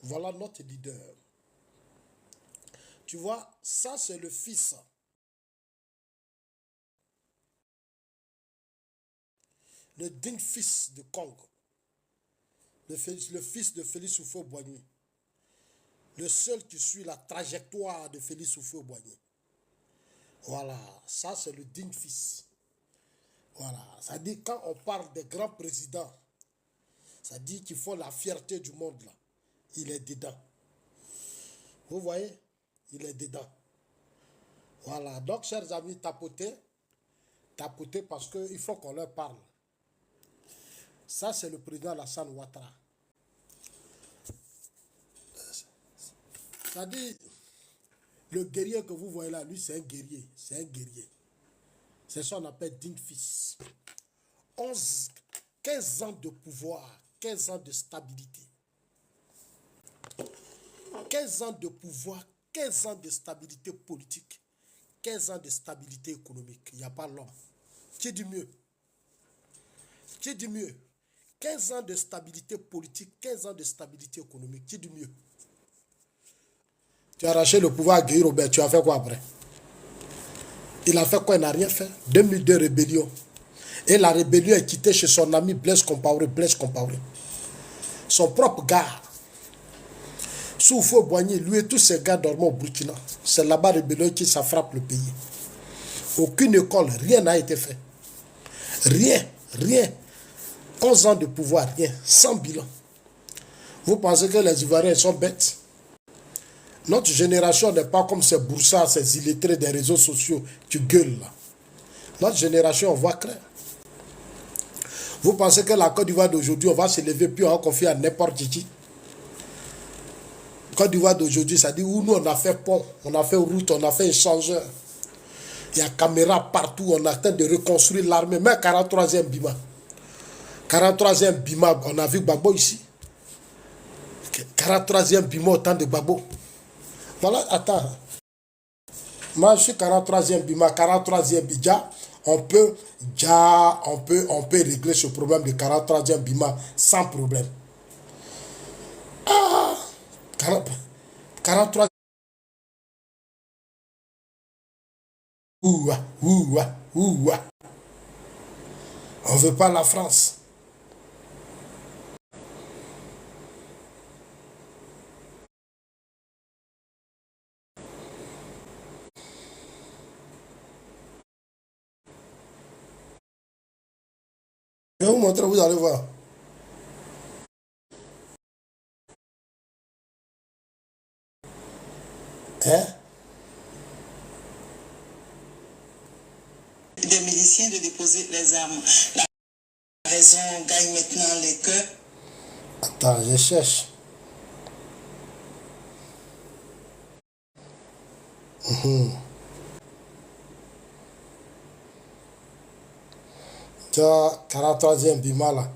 Voilà notre leader. Tu vois, ça c'est le fils. Le digne fils de Kong. Le fils de Félix Houphouët-Boigny. Le seul qui suit la trajectoire de Félix Houphouët-Boigny. Voilà, ça c'est le digne fils. Voilà, ça dit quand on parle des grands présidents, ça dit qu'il faut la fierté du monde là. Il est dedans. Vous voyez, il est dedans. Voilà, donc chers amis, tapotez parce qu'il faut qu'on leur parle. Ça c'est le président Alassane Ouattara. Ça dit, le guerrier que vous voyez là, lui c'est un guerrier. C'est un guerrier. C'est ça qu'on appelle digne fils. 15 ans de pouvoir, 15 ans de stabilité. 15 ans de pouvoir, 15 ans de stabilité politique, 15 ans de stabilité économique. Il n'y a pas l'homme. Qui dit mieux? Qui dit mieux? 15 ans de stabilité politique, 15 ans de stabilité économique. Qui dit mieux? Tu as arraché le pouvoir à Guy Robert, tu as fait quoi après? Il a fait quoi? Il n'a rien fait. 2002 rébellion. Et la rébellion est quittée chez son ami Blaise Compaoré. Son propre gars. Sous Houphouët-Boigny, lui et tous ses gars dorment au Burkina. C'est là-bas rébellion qui ça frappe le pays. Aucune école, rien n'a été fait. Rien. 11 ans de pouvoir, rien. Sans bilan. Vous pensez que les Ivoiriens sont bêtes? Notre génération n'est pas comme ces boursards, ces illettrés des réseaux sociaux qui gueulent là. Notre génération, on voit clair. Vous pensez que la Côte d'Ivoire d'aujourd'hui, on va se lever puis on va confier à n'importe qui? Côte d'Ivoire d'aujourd'hui, ça dit où nous on a fait pont, on a fait route, on a fait échangeur. Il y a caméra partout, on a train de reconstruire l'armée, même 43e Bima. 43e Bima, on a vu Gbagbo ici. 43e Bima au temps de Gbagbo. Voilà, attends. Moi je suis 43e Bima, 43e Bidja. On peut régler ce problème de 43e Bima sans problème. 43. On veut pas la France. Je vais vous montrer, vous allez voir. Hein? Des miliciens de déposer les armes. La raison gagne maintenant les cœurs. Attends, je cherche. Tu as 43e Bima là.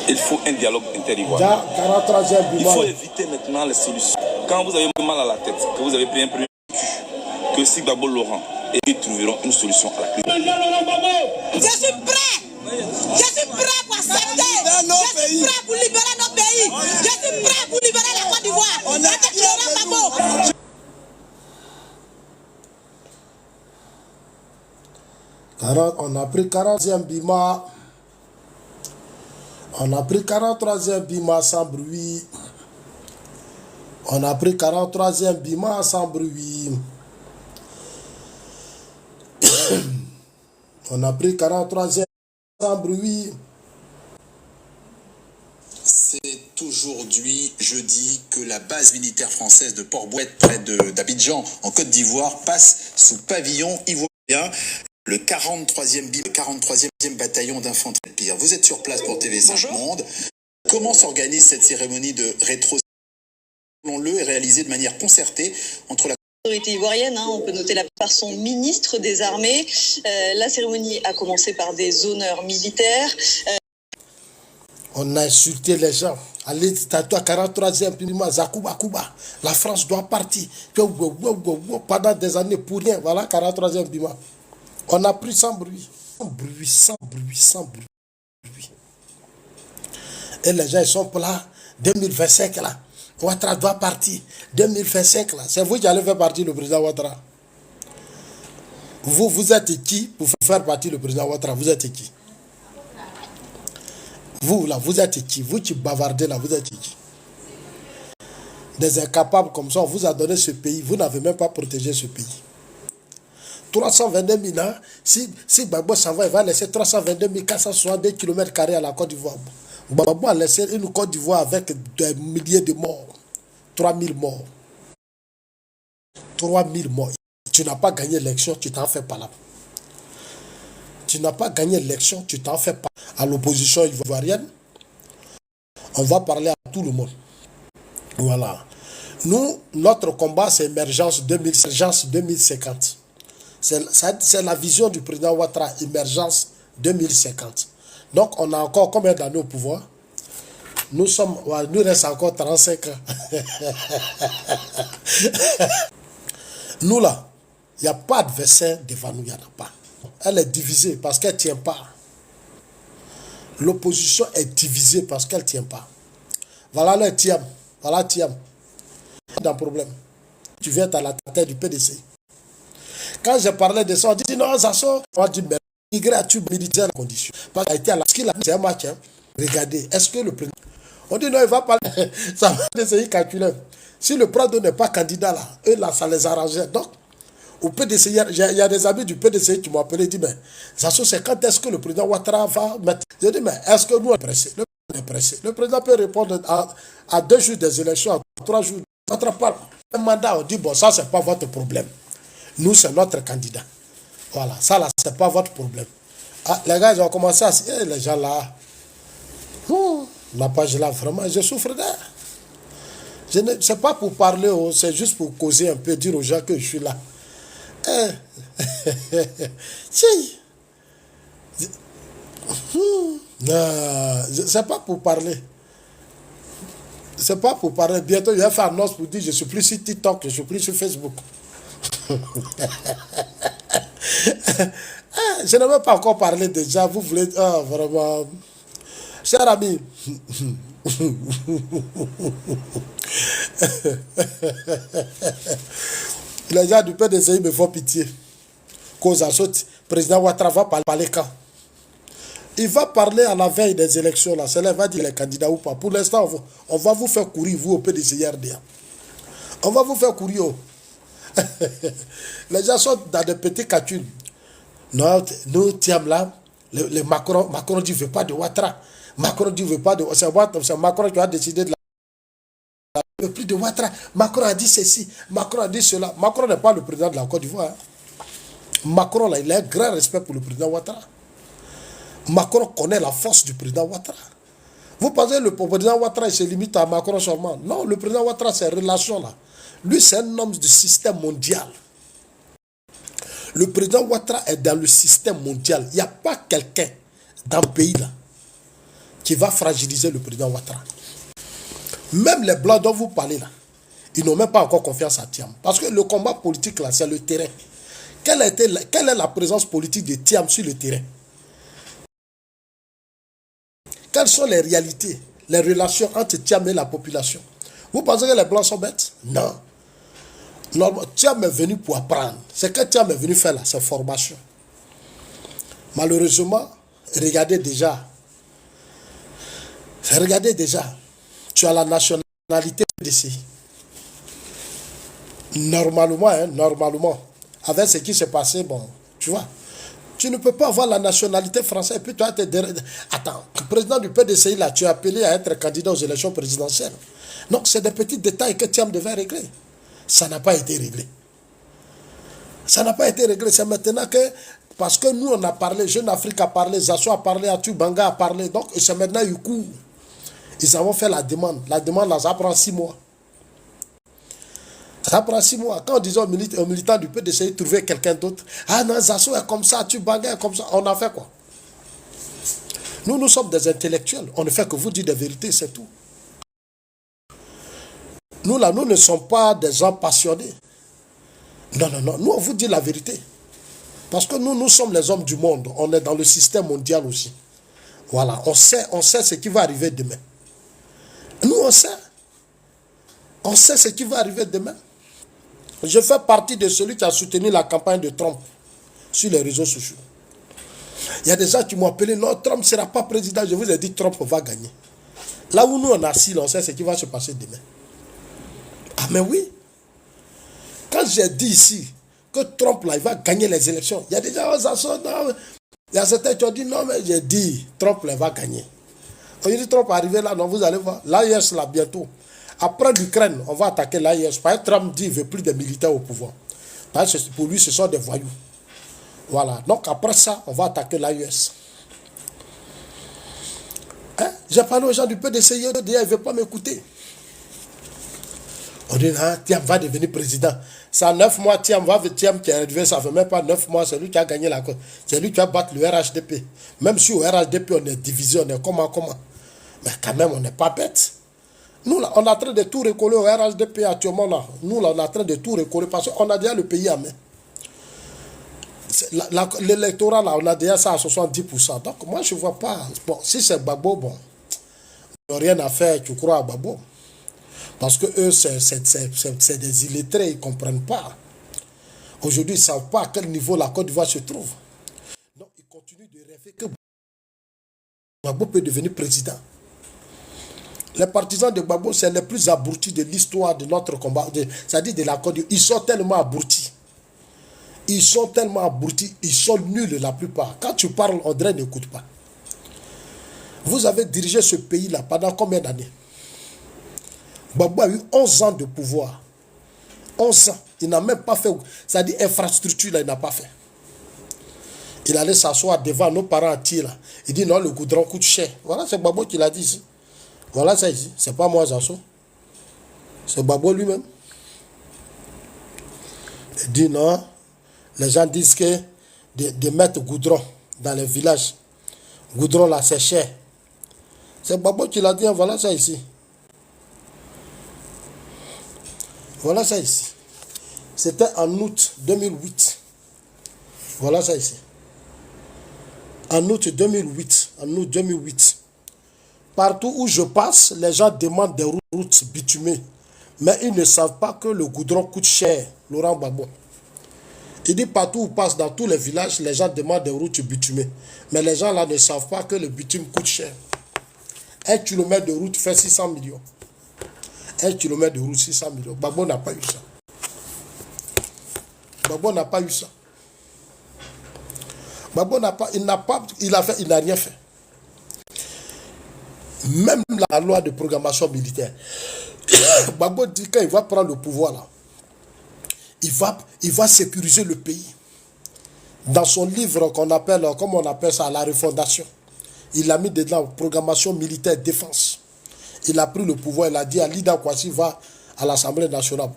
Il faut un dialogue inter-ivoirien. 43e Bima. Il faut éviter maintenant les solutions. Quand vous avez mal à la tête, que vous avez pris un peu, que si Gbagbo Laurent, et ils trouveront une solution à la crise. Je suis prêt. Je suis prêt pour accepter. Je suis prêt pour libérer nos pays. Je suis prêt pour libérer la Côte d'Ivoire. Avec Laurent Gbagbo. On a pris 40e Bima. On a pris 43e Bima sans bruit. On a pris 43e Bima sans bruit. On a pris 43e sans bruit. C'est aujourd'hui, jeudi, que la base militaire française de Port-Bouët, près d'Abidjan, en Côte d'Ivoire, passe sous pavillon ivoirien. Le 43e bataillon d'infanterie de Pire. Vous êtes sur place pour TV5 Monde. Comment s'organise cette cérémonie de rétro? Selon-le, est réalisée de manière concertée entre la autorité ivoirienne, on peut noter par son ministre des Armées. La cérémonie a commencé par des honneurs militaires. On a insulté les gens. Allez, toi 43e, Zakouba, la France doit partir. Pendant des années pour rien. Voilà, 43e Bima. On a pris sans bruit. Sans bruit. Et les gens, ils sont là. 2025 là, Ouattara doit partir. 2025 là, c'est vous qui allez faire partir le président Ouattara. Vous êtes qui pour faire partir le président Ouattara? Vous êtes qui? Vous là, vous êtes qui? Vous qui bavardez là, vous êtes qui? Des incapables comme ça, on vous a donné ce pays, vous n'avez même pas protégé ce pays. 322 000 ans, si Gbagbo s'en va, il va laisser 322 462 km² à la Côte d'Ivoire. Gbagbo a laissé une Côte d'Ivoire avec des milliers de morts. 3000 morts. 3000 morts. Tu n'as pas gagné l'élection, tu t'en fais pas là. Tu n'as pas gagné l'élection, tu t'en fais pas. À l'opposition ivoirienne, on va parler à tout le monde. Voilà. Nous, notre combat, c'est émergence 2050. C'est la vision du président Ouattara, émergence 2050. Donc, on a encore combien d'années au pouvoir? Nous reste encore 35 ans. Nous, là, il n'y a pas d'adversaire devant nous, il n'y en a pas. Elle est divisée parce qu'elle ne tient pas. L'opposition est divisée parce qu'elle ne tient pas. Voilà le Thiam. Voilà Thiam. Dans le problème. Tu viens à la tête du PDC. Quand je parlais de ça, on dit non, ça sort. On dit mais migré a-tu militaire en condition? Parce qu'il a été à la ski, c'est un match. Hein. Regardez, est-ce que le président. On dit non, il va parler. Ça va essayer de calculer. Si le Prado n'est pas candidat là, eux là, ça les arrangeait. Donc, au PDC, il y a des amis du PDC qui m'ont appelé et dit mais ça c'est quand est-ce que le président Ouattara va mettre. Je dis mais est-ce que nous on est pressé? Le président est pressé. Le président peut répondre à 2 jours des élections, à 3 jours. Notre part, un mandat, on dit bon, ça c'est pas votre problème. Nous, c'est notre candidat. Voilà, ça là, c'est pas votre problème. Ah, les gars, ils ont commencé à se dire, les gens là, la page là, vraiment, je souffre d'air. C'est pas pour parler, c'est juste pour causer un peu, dire aux gens que je suis là. C'est pas pour parler. C'est pas pour parler. Bientôt, il va faire annonce pour dire je suis plus sur TikTok, je suis plus sur Facebook. Je n'ai même pas encore parlé déjà. Vous voulez. Ah, vraiment. Cher ami. Les gens du PDC me font pitié. Cause à saute. Président Ouattara va parler quand? Il va parler à la veille des élections. Là. Cela va dire les candidats ou pas. Pour l'instant, on va vous faire courir, vous, au PDC RDA. On va vous faire courir. Les gens sont dans des petits catunes. Non, nous, Thiam là, le Macron dit ne veut pas de Ouattara. Macron dit ne veut pas de. C'est Macron qui a décidé de la. Il ne veut plus de Ouattara. Macron a dit ceci. Macron a dit cela. Macron n'est pas le président de la Côte d'Ivoire. Hein. Macron, là, il a un grand respect pour le président Ouattara. Macron connaît la force du président Ouattara. Vous pensez que le président Ouattara il se limite à Macron seulement? Non, le président Ouattara, c'est relation là. Lui, c'est un homme du système mondial. Le président Ouattara est dans le système mondial. Il n'y a pas quelqu'un dans le pays là qui va fragiliser le président Ouattara. Même les Blancs dont vous parlez là, ils n'ont même pas encore confiance à Thiam. Parce que le combat politique là, c'est le terrain. Quelle est la présence politique de Thiam sur le terrain? Quelles sont les réalités, les relations entre Thiam et la population? Vous pensez que les Blancs sont bêtes? Non. Thiam est venu pour apprendre. C'est que Thiam est venu faire là, sa formation. Malheureusement, regardez déjà, tu as la nationalité d'ici. Normalement, avec ce qui s'est passé, bon, tu vois, tu ne peux pas avoir la nationalité française et puis toi, attends, le président du PDCI là, tu es appelé à être candidat aux élections présidentielles. Donc, c'est des petits détails que Thiam devait régler. Ça n'a pas été réglé. Ça n'a pas été réglé. C'est maintenant que, parce que nous, on a parlé, Jeune Afrique a parlé, Zasso a parlé, Atu Banga a parlé. Donc, c'est maintenant eu cours. Ils avons fait la demande. La demande, là, ça prend 6 mois. Ça prend 6 mois. Quand on disait aux militants du PDCI de trouver quelqu'un d'autre, ah non, Zasso est comme ça, Atu Banga est comme ça, on a fait quoi? Nous sommes des intellectuels. On ne fait que vous dire des vérités, c'est tout. Nous, là, nous ne sommes pas des gens passionnés. Non. Nous, on vous dit la vérité. Parce que nous sommes les hommes du monde. On est dans le système mondial aussi. Voilà. On sait ce qui va arriver demain. Nous, on sait. On sait ce qui va arriver demain. Je fais partie de celui qui a soutenu la campagne de Trump sur les réseaux sociaux. Il y a des gens qui m'ont appelé, non, Trump ne sera pas président. Je vous ai dit, Trump va gagner. Là où nous, on a assis, on sait ce qui va se passer demain. Ah, mais oui. Quand j'ai dit ici que Trump, là, il va gagner les élections, il y a des gens il y a certains qui ont dit, non, mais j'ai dit, Trump, là, il va gagner. Aujourd'hui, Trump est arrivé là, non, vous allez voir, l'AIS, là, bientôt. Après l'Ukraine, on va attaquer l'AIS. Parce que Trump dit qu'il ne veut plus de militaires au pouvoir. Parce que pour lui, ce sont des voyous. Voilà. Donc, après ça, on va attaquer l'AIS. Hein? J'ai parlé aux gens du PDC, ils ne veulent pas m'écouter. On dit, ah, Thiam va devenir président. Ça 9 mois, Thiam qui est arrivé, ça ne fait même pas 9 mois, c'est lui qui a gagné la cause. C'est lui qui a battu le RHDP. Même si au RHDP, on est divisé, on est comment. Mais quand même, on n'est pas bête. Nous, là, on est en train de tout recoller au RHDP actuellement. Là. Nous, là, on est en train de tout recoller parce qu'on a déjà le pays à main. L'électorat, là, on a déjà ça à 70%. Donc, moi, je ne vois pas. Bon, si c'est Gbagbo, bon, ils n'ont rien à faire, tu crois à Gbagbo. Parce que eux, c'est des illettrés, ils ne comprennent pas. Aujourd'hui, ils ne savent pas à quel niveau la Côte d'Ivoire se trouve. Donc, ils continuent de rêver que Gbagbo peut devenir président. Les partisans de Gbagbo, c'est les plus abrutis de l'histoire de notre combat, c'est-à-dire de la Côte d'Ivoire. Ils sont tellement abrutis. Ils sont tellement abrutis, ils sont nuls la plupart. Quand tu parles, André n'écoute pas. Vous avez dirigé ce pays-là pendant combien d'années? Gbagbo a eu 11 ans de pouvoir. 11 ans. Il n'a même pas fait, c'est-à-dire infrastructure, là, il n'a pas fait. Il allait s'asseoir devant nos parents entiers, là. Il dit non, le goudron coûte cher. Voilà, c'est Gbagbo qui l'a dit ici. Voilà ça ici. C'est pas moi, Zasso. C'est Gbagbo lui-même. Il dit non. Les gens disent que de mettre goudron dans les villages. Goudron là, c'est cher. C'est Gbagbo qui l'a dit. Voilà ça ici. Voilà ça ici. C'était en août 2008. Voilà ça ici. En août 2008. En août 2008. Partout où je passe, les gens demandent des routes bitumées. Mais ils ne savent pas que le goudron coûte cher. Laurent Gbagbo. Il dit partout où passe, dans tous les villages, les gens demandent des routes bitumées. Mais les gens là ne savent pas que le bitume coûte cher. 1 kilomètre de route fait 600 millions. 1 kilomètre de route, 600 millions. Gbagbo n'a pas eu ça. Gbagbo n'a pas eu ça. Gbagbo n'a pas, il n'a rien fait. Même la loi de programmation militaire. Gbagbo dit qu'il va prendre le pouvoir là. Il va sécuriser le pays. Dans son livre qu'on appelle, comme on appelle ça, la refondation, il a mis dedans programmation militaire défense. Il a pris le pouvoir, il a dit à Lida Kwasi va à l'Assemblée nationale.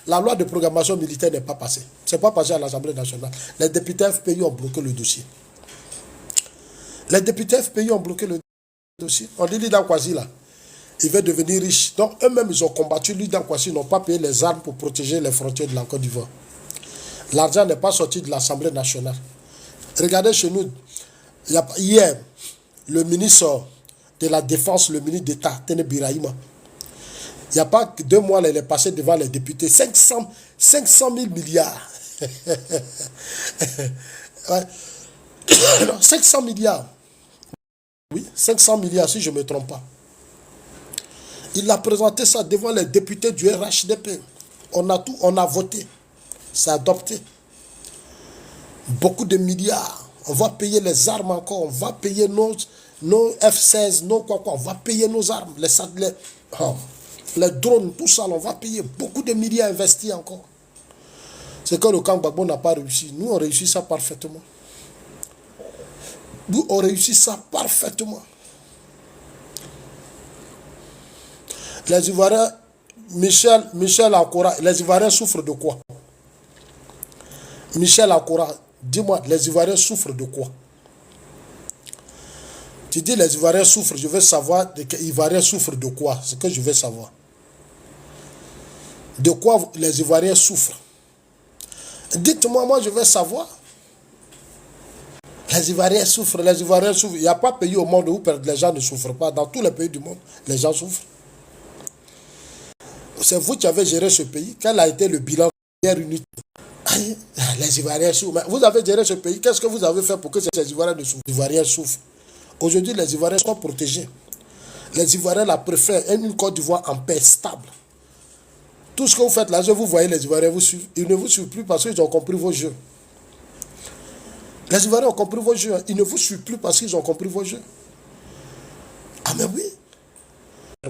La loi de programmation militaire n'est pas passée. Ce n'est pas passé à l'Assemblée nationale. Les députés FPI ont bloqué le dossier. Les députés FPI ont bloqué le dossier. On dit Lida Kwasi là, il veut devenir riche. Donc eux-mêmes, ils ont combattu Lida Kwasi, ils n'ont pas payé les armes pour protéger les frontières de la Côte d'Ivoire. L'argent n'est pas sorti de l'Assemblée nationale. Regardez chez nous, hier, le ministre de la Défense, le ministre d'État, Tene Birahima, il n'y a pas que 2 mois, il est passé devant les députés. 500 000 milliards. Ouais. 500 milliards. Oui, 500 milliards si je ne me trompe pas. Il a présenté ça devant les députés du RHDP. On a voté. C'est adopté. Beaucoup de milliards. On va payer les armes encore. On va payer nos F-16, on va payer nos armes. Les drones, tout ça, on va payer beaucoup de milliards investis encore. C'est que le camp Gbagbo n'a pas réussi. Nous, on réussit ça parfaitement. Nous, on réussit ça parfaitement. Les Ivoiriens, Michel Ancora, les Ivoiriens souffrent de quoi? Michel Ancora, dis-moi, les Ivoiriens souffrent de quoi? Tu dis les Ivoiriens souffrent, je veux savoir les Ivoiriens souffrent de quoi? C'est ce que je veux savoir. De quoi les Ivoiriens souffrent? Dites-moi, moi je veux savoir. Les Ivoiriens souffrent, les Ivoiriens souffrent. Il n'y a pas de pays au monde où les gens ne souffrent pas. Dans tous les pays du monde, les gens souffrent. C'est vous qui avez géré ce pays. Quel a été le bilan de la guerre unité? Les Ivoiriens souffrent. Vous avez géré ce pays. Qu'est-ce que vous avez fait pour que ces Ivoiriens ne souffrent? Les Ivoiriens souffrent. Aujourd'hui, les Ivoiriens sont protégés. Les Ivoiriens la préfèrent. Une Côte d'Ivoire en paix stable. Tout ce que vous faites là, vous voyez les Ivoiriens vous suivent. Ils ne vous suivent plus parce qu'ils ont compris vos jeux. Les Ivoiriens ont compris vos jeux. Ils ne vous suivent plus parce qu'ils ont compris vos jeux. Ah mais oui.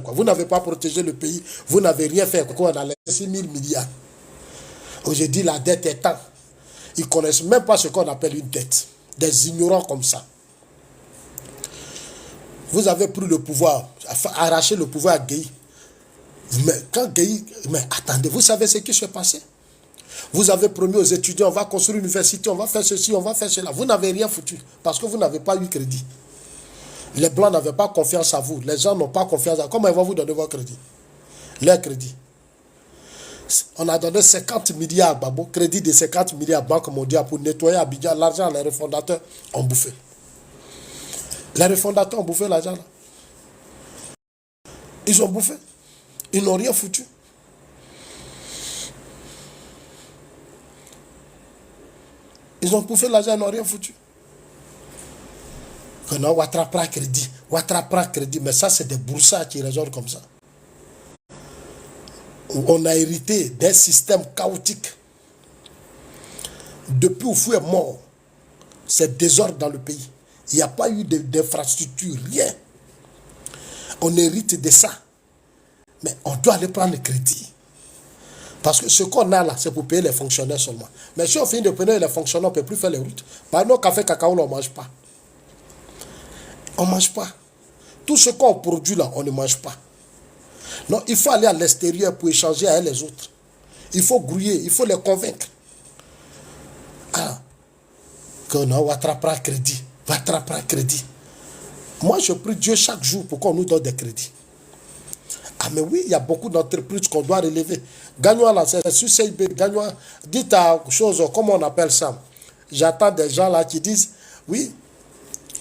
Vous n'avez pas protégé le pays. Vous n'avez rien fait. On a laissé 6 000 milliards. Aujourd'hui, la dette est temps. Ils ne connaissent même pas ce qu'on appelle une dette. Des ignorants comme ça. Vous avez pris le pouvoir, arraché le pouvoir à Gueye. Mais quand Gueye... Mais attendez, vous savez ce qui s'est passé? Vous avez promis aux étudiants, on va construire une université, on va faire ceci, on va faire cela. Vous n'avez rien foutu parce que vous n'avez pas eu crédit. Les Blancs n'avaient pas confiance à vous. Les gens n'ont pas confiance à vous. Comment ils vont vous donner votre crédit? Leur crédit. On a donné 50 milliards, Babo, crédit de 50 milliards Banque mondiale pour nettoyer Abidjan. L'argent, les refondateurs ont bouffé. Les refondateurs ont bouffé l'argent là. Ils ont bouffé. Ils n'ont rien foutu. Ils ont bouffé l'argent, ils n'ont rien foutu. Non, Ouattara prend crédit. Ouattara prend crédit. Mais ça, c'est des broussards qui raisonnent comme ça. On a hérité d'un système chaotique. Depuis où Oufou est mort, c'est désordre dans le pays. Il n'y a pas eu d'infrastructure, rien. On hérite de ça. Mais on doit aller prendre le crédit. Parce que ce qu'on a là, c'est pour payer les fonctionnaires seulement. Mais si on finit de payer les fonctionnaires, on ne peut plus faire les routes. Par nos café cacao, on ne mange pas. On ne mange pas. Tout ce qu'on produit là, on ne mange pas. Non, il faut aller à l'extérieur pour échanger avec les autres. Il faut grouiller, il faut les convaincre. Ah, qu'on va attraper crédit. Va attraper crédit. Moi, je prie Dieu chaque jour pour qu'on nous donne des crédits. Ah, mais oui, il y a beaucoup d'entreprises qu'on doit relever. Gagnois là, c'est sur CIB. Gagnois, dites à chose, comment on appelle ça? J'attends des gens là qui disent, oui,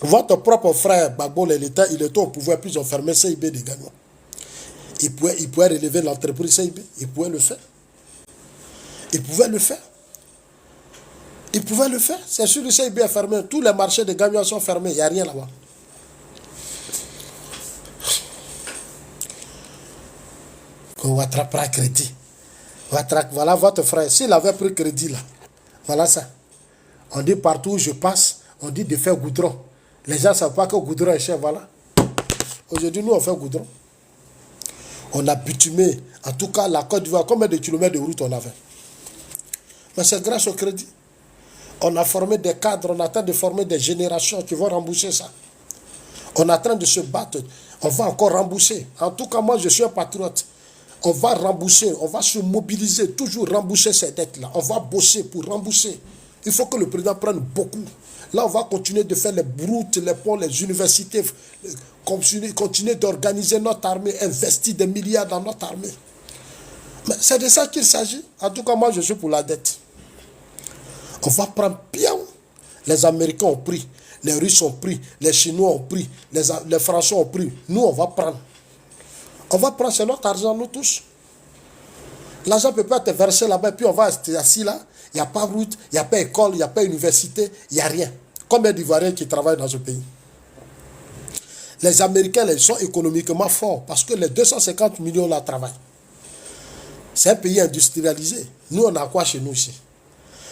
votre propre frère, Gbagbo, l'État, il était au pouvoir, puis ils ont fermé CIB de Gagnois. Il pouvait relever l'entreprise CIB. Il pouvait le faire. Il pouvait le faire. Il pouvait le faire. C'est sûr que le CIB est fermé. Tous les marchés de Gagnois sont fermés. Il n'y a rien là-bas. On va attraper un crédit. Voilà votre frère. S'il avait pris crédit là, voilà ça. On dit partout où je passe, on dit de faire goudron. Les gens ne savent pas que goudron est cher, voilà. Aujourd'hui, nous, on fait goudron. On a bitumé, en tout cas, la Côte d'Ivoire, combien de kilomètres de route on avait? Mais c'est grâce au crédit. On a formé des cadres, on est en train de former des générations qui vont rembourser ça. On est en train de se battre. On va encore rembourser. En tout cas, moi, je suis un patriote. On va rembourser, on va se mobiliser, toujours rembourser ces dettes-là. On va bosser pour rembourser. Il faut que le président prenne beaucoup. Là, on va continuer de faire les routes, les ponts, les universités, continuer d'organiser notre armée, investir des milliards dans notre armée. Mais c'est de ça qu'il s'agit. En tout cas, moi, je suis pour la dette. On va prendre bien. Les Américains ont pris, les Russes ont pris, les Chinois ont pris, les Français ont pris. Nous, on va prendre. On va prendre, c'est notre argent, nous tous. L'argent peut pas être versé là-bas, puis on va rester assis là. Il n'y a pas route, il n'y a pas école, il n'y a pas université, il n'y a rien. Combien d'Ivoiriens qui travaillent dans ce pays? Les Américains, ils sont économiquement forts parce que les 250 millions là travaillent. C'est un pays industrialisé. Nous, on a quoi chez nous ici?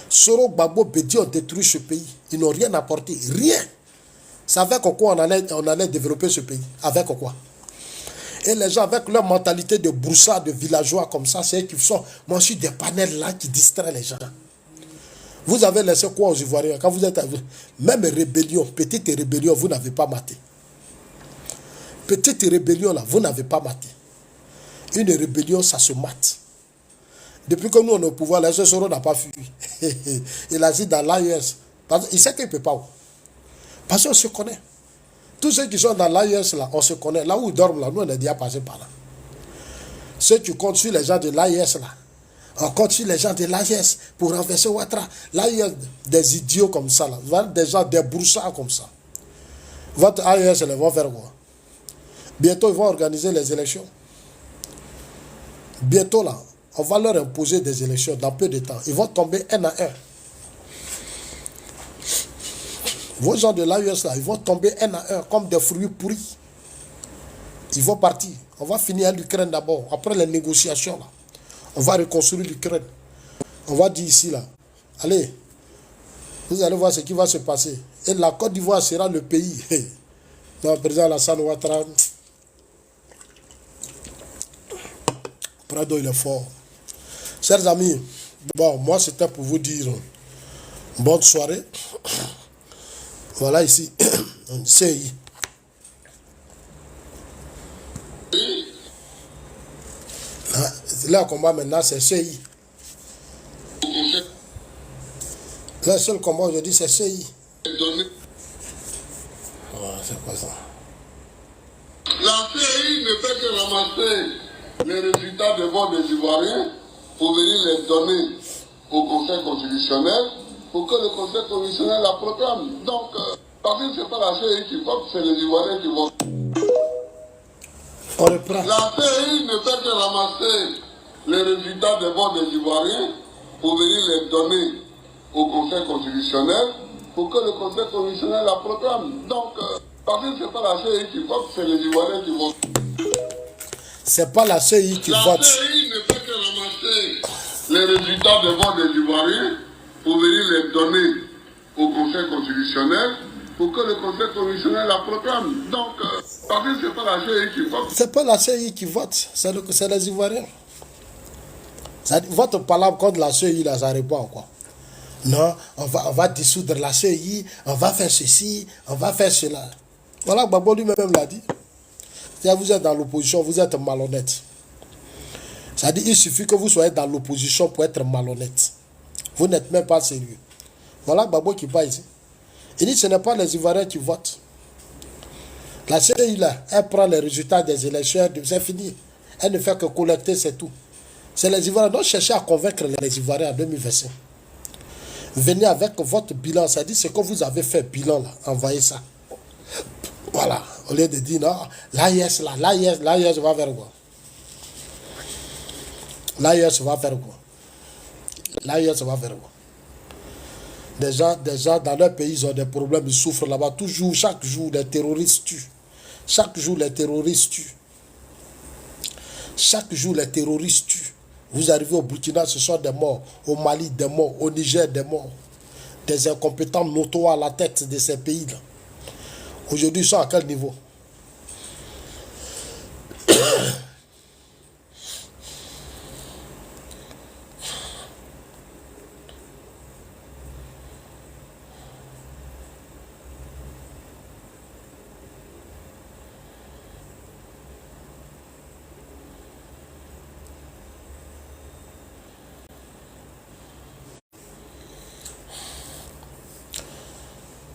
Soro, Gbagbo, Bedi ont détruit ce pays. Ils n'ont rien apporté. Rien. C'est avec quoi on allait développer ce pays? Avec quoi? Et les gens, avec leur mentalité de broussard, de villageois comme ça, c'est eux qui sont... Moi, je suis des panels là qui distraient les gens. Vous avez laissé quoi aux Ivoiriens? Quand vous êtes... Même rébellion, petite rébellion, vous n'avez pas maté. Petite rébellion là, vous n'avez pas maté. Une rébellion, ça se mate. Depuis que nous, on est au pouvoir, les Soro n'a pas fui. Il a dit dans l'AES. Il sait qu'il ne peut pas. Parce qu'on se connaît. Tous ceux qui sont dans l'AES là, on se connaît. Là où ils dorment là, nous, on est déjà passé par là. Ceux qui comptent sur les gens de l'AES là, on compte sur les gens de l'AES pour renverser Ouattara. Là, il y a des idiots comme ça là. Des gens, des broussards comme ça. Votre AES, ils vont faire quoi? Bientôt, ils vont organiser les élections. Bientôt là, on va leur imposer des élections dans peu de temps. Ils vont tomber un à un. Vos gens de l'AUS là, ils vont tomber un à un comme des fruits pourris. Ils vont partir. On va finir l'Ukraine d'abord. Après les négociations là, on va reconstruire l'Ukraine. On va dire ici là, allez, vous allez voir ce qui va se passer. Et la Côte d'Ivoire sera le pays. Non, le président Alassane Ouattara, Prado il est fort. Chers amis, bon, moi c'était pour vous dire bonne soirée. Voilà ici, CI. Là, combat maintenant, c'est CI. Le seul combat aujourd'hui, c'est CI. Voilà, c'est quoi ça? La CI ne fait que ramasser les résultats de vote des Ivoiriens pour venir les donner au Conseil constitutionnel pour que le Conseil constitutionnel la proclame. Donc, parce que ce n'est pas la CI qui vote, c'est les Ivoiriens qui votent. On reprend. La CI ne fait que ramasser les résultats de vote des Ivoiriens pour venir les donner au Conseil constitutionnel pour que le Conseil constitutionnel la proclame. Donc, parce que ce n'est pas la CI qui vote, c'est les Ivoiriens qui votent. C'est pas la CI qui vote. La CI ne fait que ramasser les résultats de vote des Ivoiriens pour venir les donner au Conseil constitutionnel pour que le Conseil constitutionnel la proclame. Donc, parce que ce n'est pas la CI qui vote. C'est pas la CI qui vote, c'est les Ivoiriens. Votre parole contre la CI, là, ça répond quoi? Non, on va dissoudre la CI, on va faire ceci, on va faire cela. Voilà, Gbagbo lui-même l'a dit. Si vous êtes dans l'opposition, vous êtes malhonnête. Ça dit, il suffit que vous soyez dans l'opposition pour être malhonnête. Vous n'êtes même pas sérieux. Voilà Gbagbo qui parle ici. Il dit, ce n'est pas les Ivoiriens qui votent. La CI, là, elle prend les résultats des élections, c'est fini. Elle ne fait que collecter, c'est tout. C'est les Ivoiriens. Donc, cherchez à convaincre les Ivoiriens en 2025. Venez avec votre bilan. Ça dit ce que vous avez fait, bilan, là. Envoyez ça. Voilà. Au lieu de dire, non, l'AIS, là, l'AIS va faire quoi? L'AIS va faire quoi? L'AIS va faire quoi? Des gens dans leur pays, ils ont des problèmes, ils souffrent là-bas. Toujours, chaque jour, les terroristes tuent. Chaque jour, les terroristes tuent. Chaque jour, les terroristes tuent. Vous arrivez au Burkina, ce sont des morts. Au Mali, des morts. Au Niger, des morts. Des incompétents notoires à la tête de ces pays-là. Aujourd'hui, ils sont à quel niveau?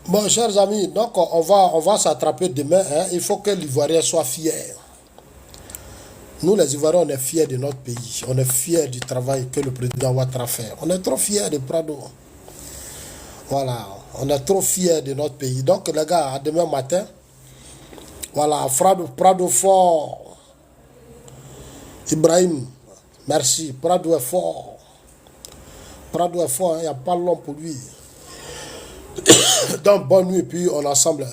Bon, chers amis, donc on va s'attraper demain. Hein. Il faut que l'Ivoirien soit fier. Nous, les Ivoiriens, on est fiers de notre pays. On est fiers du travail que le président Ouattara fait. On est trop fiers de Prado. Voilà, on est trop fiers de notre pays. Donc, les gars, à demain matin, voilà, Prado fort. Ibrahim, merci. Prado est fort. Prado est fort, il n'y a pas long pour lui. Donc, bonne nuit, puis on est ensemble.